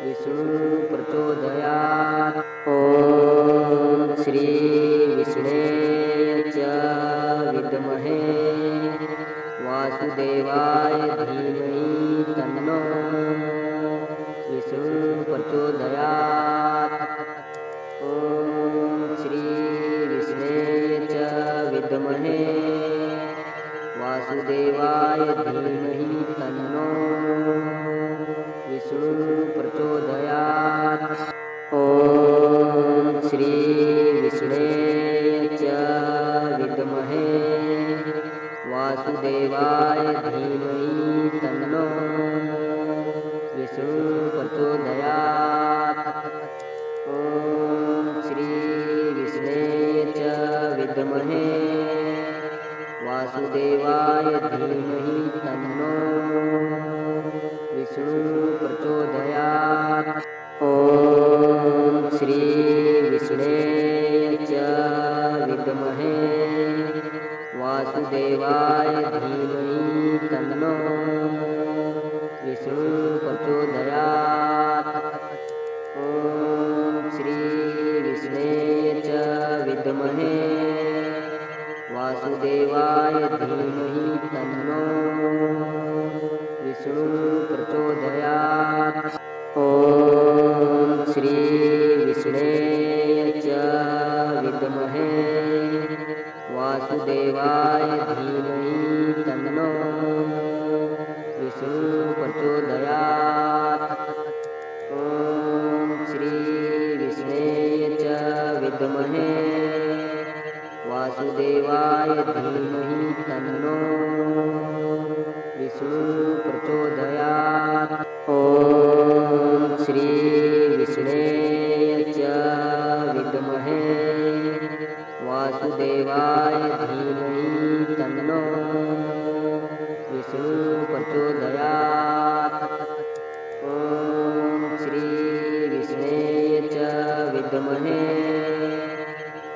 विष्णु प्रचोदयात्। ॐ श्री विष्णवे च विद्महे वासुदेवाय धीमहि तन्नो विष्णु प्रचोदयात्। ॐ श्री विष्णवे च विद्महे वासुदेवाय धीमहि तन्नो विष्णु प्रचोदयात्। ॐ श्री विष्णवे च विद्महे वासुदेवाय धीमहि तन्नो विष्णु प्रचोदयात्। ॐ श्री विष्णवे च विद्महे वासुदेवाय धीमहि तन्नो विष्णु प्रचोदयात्। ॐ श्री विष्णवे च विद्महे वासुदेवाय धीमहि तन्नो विष्णु प्रचोदयात्। ॐ श्री विष्णवे च विद्महे वासुदेवाय धीमहि तन्नो विष्णु प्रचोदयात्। ॐ श्री विष्णवे च विद्महे वासुदेवाय धीमहि तन्नो विष्णु प्रचोदयात्। ॐ श्री विष्णवे च विद्महे वासुदेवाय धीमहि तन्नो विष्णु प्रचोदयात्। ॐ श्री विष्णवे च विद्महे वासुदेवाय धीमहि तन्नो विष्णु प्रचोदयात्। ॐ श्री विष्णवे च विद्महे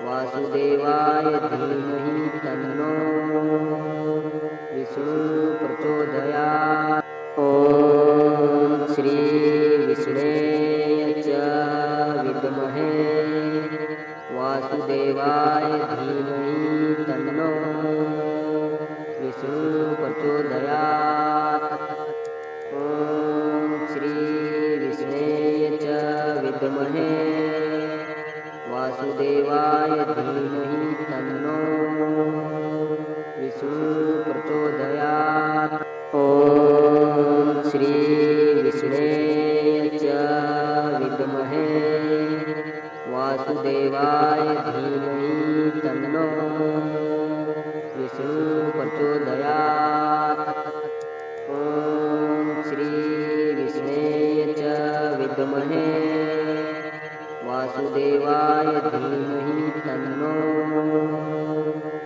वासुदेवाय धीमहि तन्नो विष्णु प्रचोदयात्। ॐ श्री विष्णवे च विद्महे वासुदेवाय धीमहि तन्नो विष्णु प्रचोदयात्। ॐ श्री विष्णवे च विद्महे वासुदेवाय धीमहि तन्नो विष्णु प्रचोदयात्। ॐ श्री विष्णवे च विद्महे वासुदेवाय धीमहि तन्नो विष्णु प्रचोदयात्। ॐ श्री विष्णवे च विद्महे वासुदेवाय धीमहि तन्नो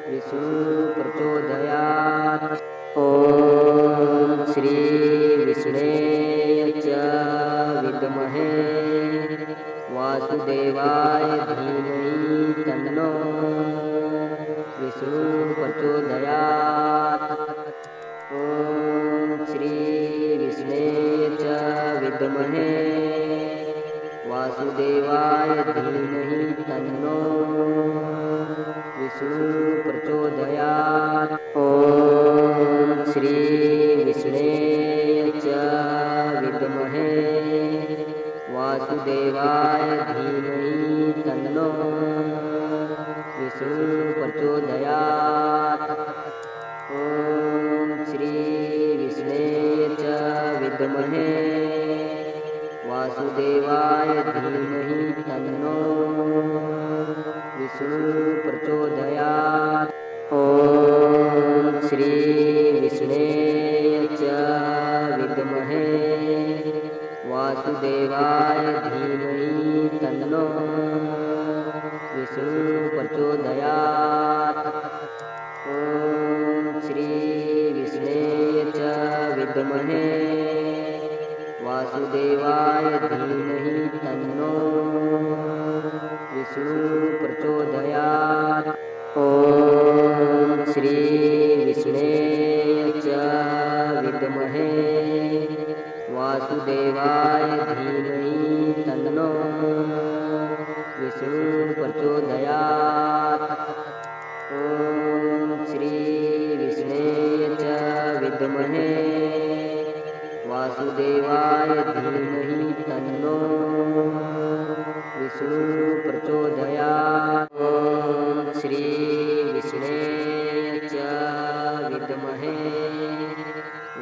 विष्णु प्रचोदयात्। ॐ श्री विष्णवे च विद्महे वासुदेवाय धीमहि तन्नो विष्णु प्रचोदयात्। ॐ श्री विष्णवे च विद्महे वासुदेवाय धीमहि तन्नो विष्णु प्रचोदयात्। ॐ श्री विष्णवे च विद्महे वासुदेवाय धीमहि तन्नो विष्णु प्रचोदयात्। ॐ श्री विष्णवे च विद्महे वासुदेवाय धीमहि तन्नो विष्णु प्रचोदयात्। ॐ श्री विष्णवे च विद्महे वासुदेवाय धीमहि तन्नो तन्नो विष्णु प्रचोदयात्। ॐ श्री विष्णे च विद्महे वासुदेवाय धीमहि तन्नो विष्णु प्रचोदयात्। ॐ श्री विष्णे च विद्महे वासुदेवाय धीमहि तन्नो विष्णु प्रचोदयात्। ॐ श्री विष्णे च विद्महे वासुदेवाय धीमहि तन्नो विष्णु प्रचोदयात्। ॐ श्री विष्णे च विद्महे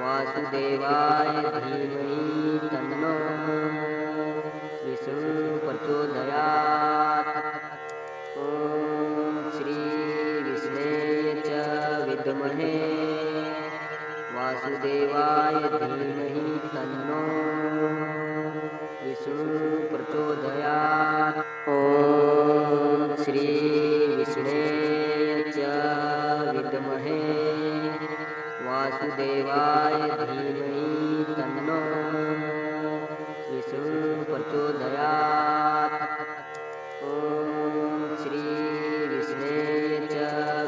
वासुदेवाय धीमहि तन्नो विष्णु प्रचोदयात्। ॐ श्री विष्णे च विद्महे वासुदेवाय धीमहि तन्नो विष्णु प्रचोदयात्। ॐ श्री विष्णे च विद्महे वासुदेवाय धीमहि तन्नो विष्णु प्रचोदयात्। ॐ श्री विष्णे च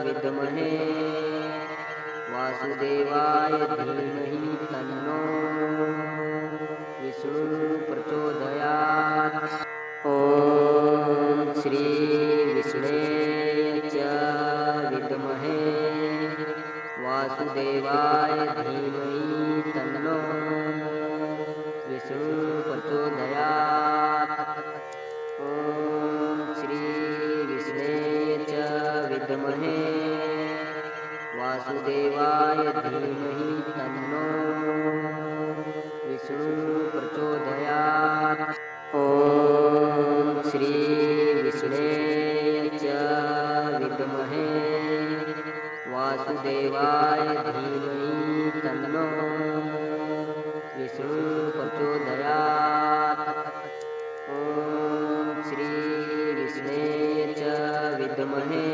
विद्महे वासुदेवाय धीमहि तन्नो विष्णु प्रचोदयात्। ॐ श्री विष्णे च विद्महे वासुदेवाय धीमहि तन्नो विष्णु प्रचोदयात्। ॐ श्री विष्णे च विद्महे वासुदेवाय धीमहि तन्नो विष्णु प्रचोदयात्। ॐ श्री विष्णे च विद्महे वासुदेवाय धीमहि तन्नो विष्णु प्रचोदयात्। ॐ श्री विष्णे च विद्महे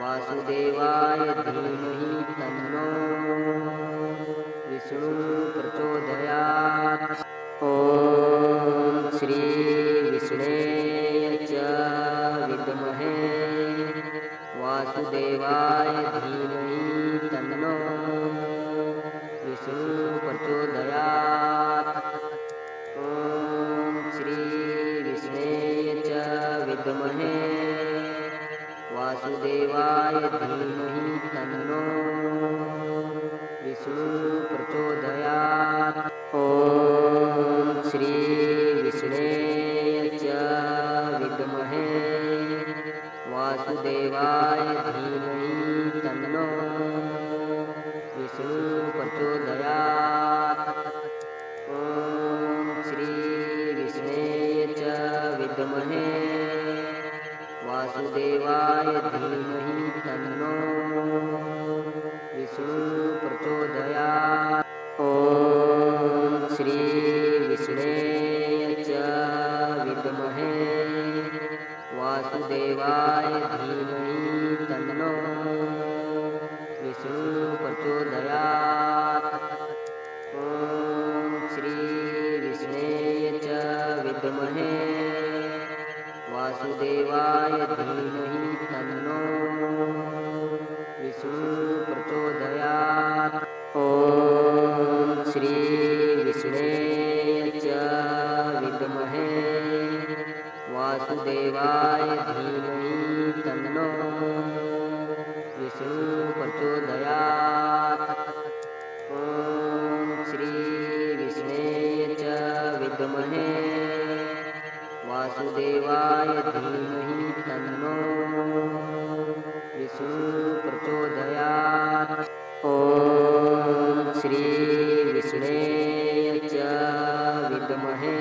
वासुदेवाय धीमहि तन्नो विष्णु प्रचोदयात्। ॐ श्री विष्णे च विद्महे वासुदेवाय धीमहि तन्नो विष्णु प्रचोदयात्। ॐ श्री विष्णे च विद्महे वासुदेवाय धीमहि तन्नो विष्णु प्रचोदयात्। ॐ श्री विष्णे च विद्महे वासुदेवाय धीमहि तन्नो विष्णु प्रचोदयात्। ॐ श्री विष्णे च विद्महे वासुदेवाय धीमहि तन्नो विष्णु प्रचोदयात्। ॐ श्री विष्णे च विद्महे वासुदेवाय धीमहि तन्नो विष्णु प्रचोदयात्। ॐ श्री विष्णे च विद्महे वासुदेवाय धीमहि तन्नो विष्णु प्रचोदयात्। ॐ श्री विष्णे च विद्महे वासुदेवाय धीमहि तन्नो विष्णु प्रचोदयात्। ॐ श्री विष्णे च विद्महे वासुदेवाय धीमहि तन्नो विष्णु प्रचोदयात्। ॐ श्री विष्णे च विद्महे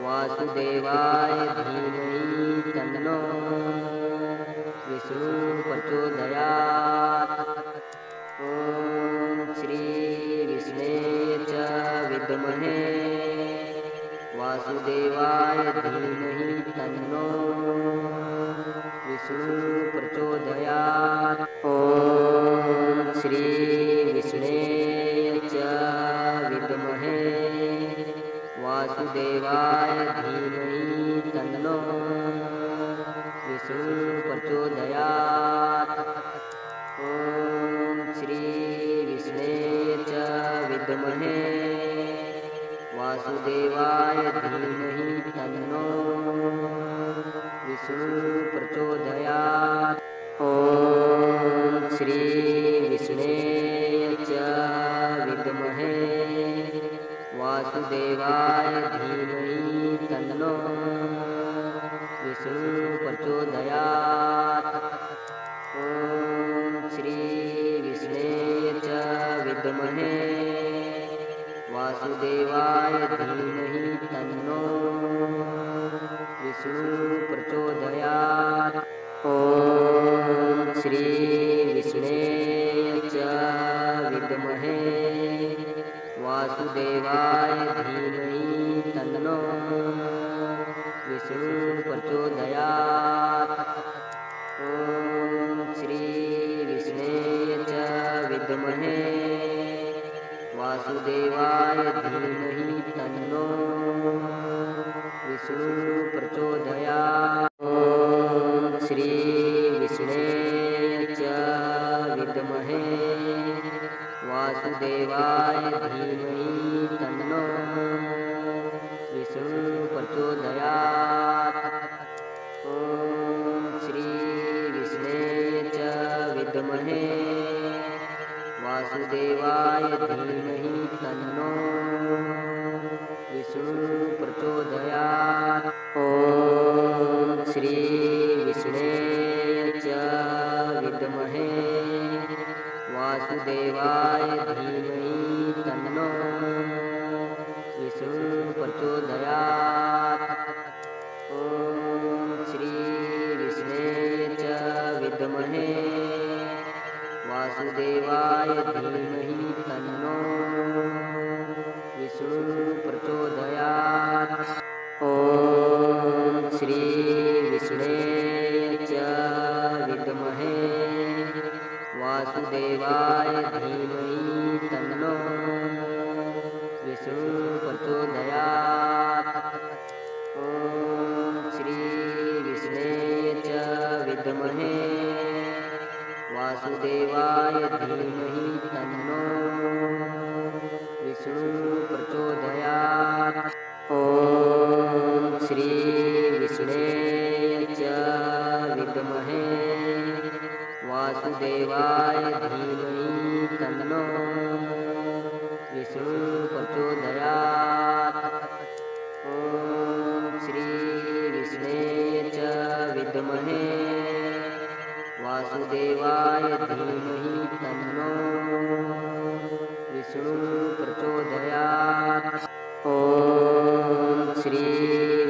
वासुदेवाय धीमहि तन्नो विष्णु प्रचोदयात्। ॐ श्री विष्णे च विद्महे वासुदेवाय धीमहि तन्नो विष्णु प्रचोदयात्। ॐ श्री विष्णवे च विद्महे वासुदेवाय धीमहि तन्नो विष्णु प्रचोदयात्। ॐ श्री विष्णवे च विद्महे वासुदेवाय धीमहि तन्नो विष्णु प्रचोदयात्। ॐ श्री विष्णवे च विद्महे वासुदेवाय धीमहि तन्नो विष्णु प्रचोदयात्। ॐ श्री विष्णवे च विद्महे वासुदेवाय धीमहि तन्नो विष्णु प्रचोदयात्। ॐ श्री विष्णवे च विद्महे वासुदेवाय धीमहि तन्नो विष्णु प्रचोदयात्। ॐ श्री विष्णवे च विद्महे वासुदेवाय धीमहि तन्नो विष्णु प्रचोदयात्। ॐ श्री विष्णवे च विद्महे वासुदेवाय धीमहि तन्नो विष्णु प्रचोदयात्। ॐ श्री विष्णवे च विद्महे वासुदेवाय धीमहि तन्नो विष्णु प्रचोदयात्। ॐ श्री विष्णवे च विद्महे वासुदेवाय धीमहि तन्नो विष्णु प्रचोदयात्। ॐ श्री विष्णवे च विद्महे वासुदेवाय धीमहि तन्नो विष्णु प्रचोदयात्। ॐ श्री विष्णवे च विद्महे वासुदेवाय धीमहि तन्नो विष्णु प्रचोदयात्। ॐ श्री विष्णवे च विद्महे वासुदेवाय धीमहि तन्नो विष्णु प्रचोदयात्। ॐ श्री विष्णवे च विद्महे वासुदेवाय धीमहि तन्नो विष्णु प्रचोदयात्। ॐ श्री विष्णवे च विद्महे वासुदेवाय धीमहि तन्नो विष्णु प्रचोदयात्। ॐ श्री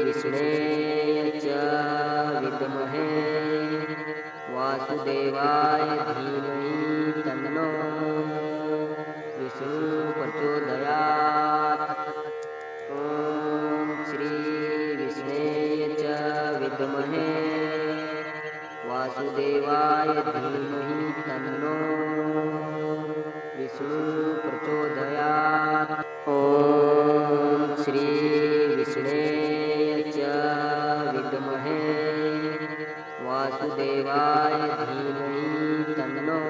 विष्णवे च विद्महे वासुदेवाय धीमहि तन्नो विष्णु प्रचोदयात्। ॐ श्री विष्णवे च विद्महे वासुदेवाय धीमहि तन्नो विष्णु प्रचोदयात्। ॐ श्री विष्णवे च विद्महे वासुदेवाय धीमहि तन्नो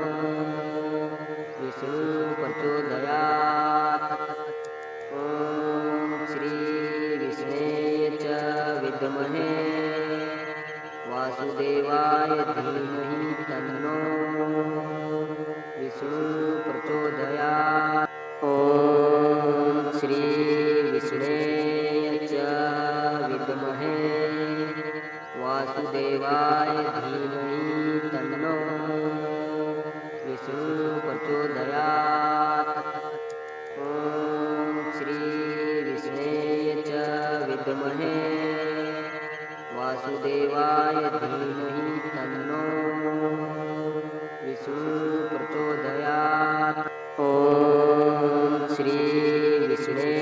विष्णु प्रचोदयात्। ॐ श्री विष्णवे च विद्महे वासुदेवाय धीमहि तन्नो विष्णु प्रचोदयात्। ॐ श्री विष्णवे च विद्महे वासुदेवाय धीमहि तन्नो विष्णु प्रचोदयात्। ॐ श्री विष्णवे च विद्महे वासुदेवाय धीमहि तन्नो विष्णु प्रचोदयात्। ॐ श्री विष्णवे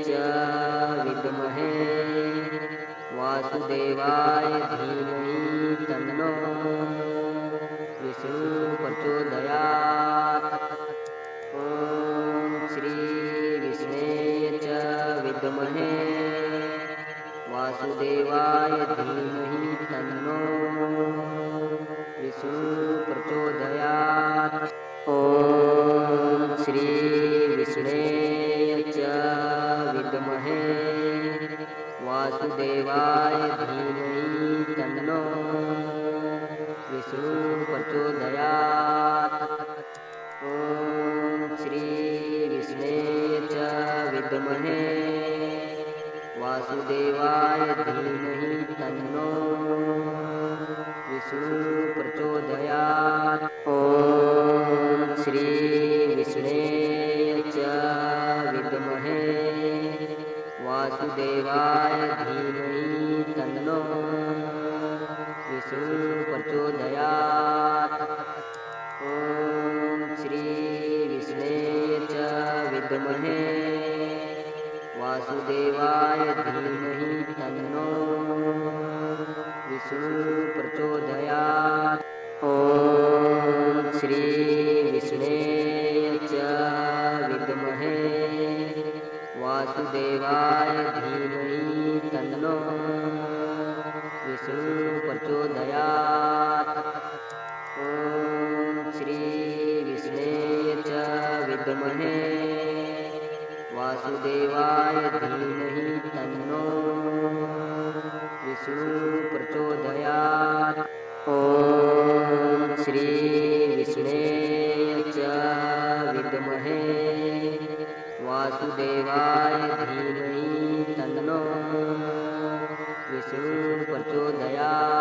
च विद्महे विद्महे वासुदेवाय धीमहि तन्नो विष्णु प्रचोदयात्। ॐ श्री विष्णवे च विद्महे वासुदेवाय धीमहि तन्नो विष्णु प्रचोदयात्। ॐ श्री विष्णवे च विद्महे वासुदेवाय धीमहि तन्नो विष्णु प्रचोदयात्। ॐ श्री विष्णवे च विद्महे वासुदेवाय धीमहि तन्नो विष्णु प्रचोदयात्। ॐ श्री विष्णवे च विद्महे वासुदेवाय धीमहि तन्नो विष्णु प्रचोदयात्। ॐ श्री विष्णवे च विद्महे वासुदेवाय धीमहि तन्नो विष्णु प्रचोदयात्। ॐ श्री विष्णवे च विद्महे वासुदेवाय धीमहि तन्नो विष्णु प्रचोदयात्। ॐ श्री विष्णवे च विद्महे वासुदेवाय धीमहि तन्नो विष्णु प्रचोदयात्।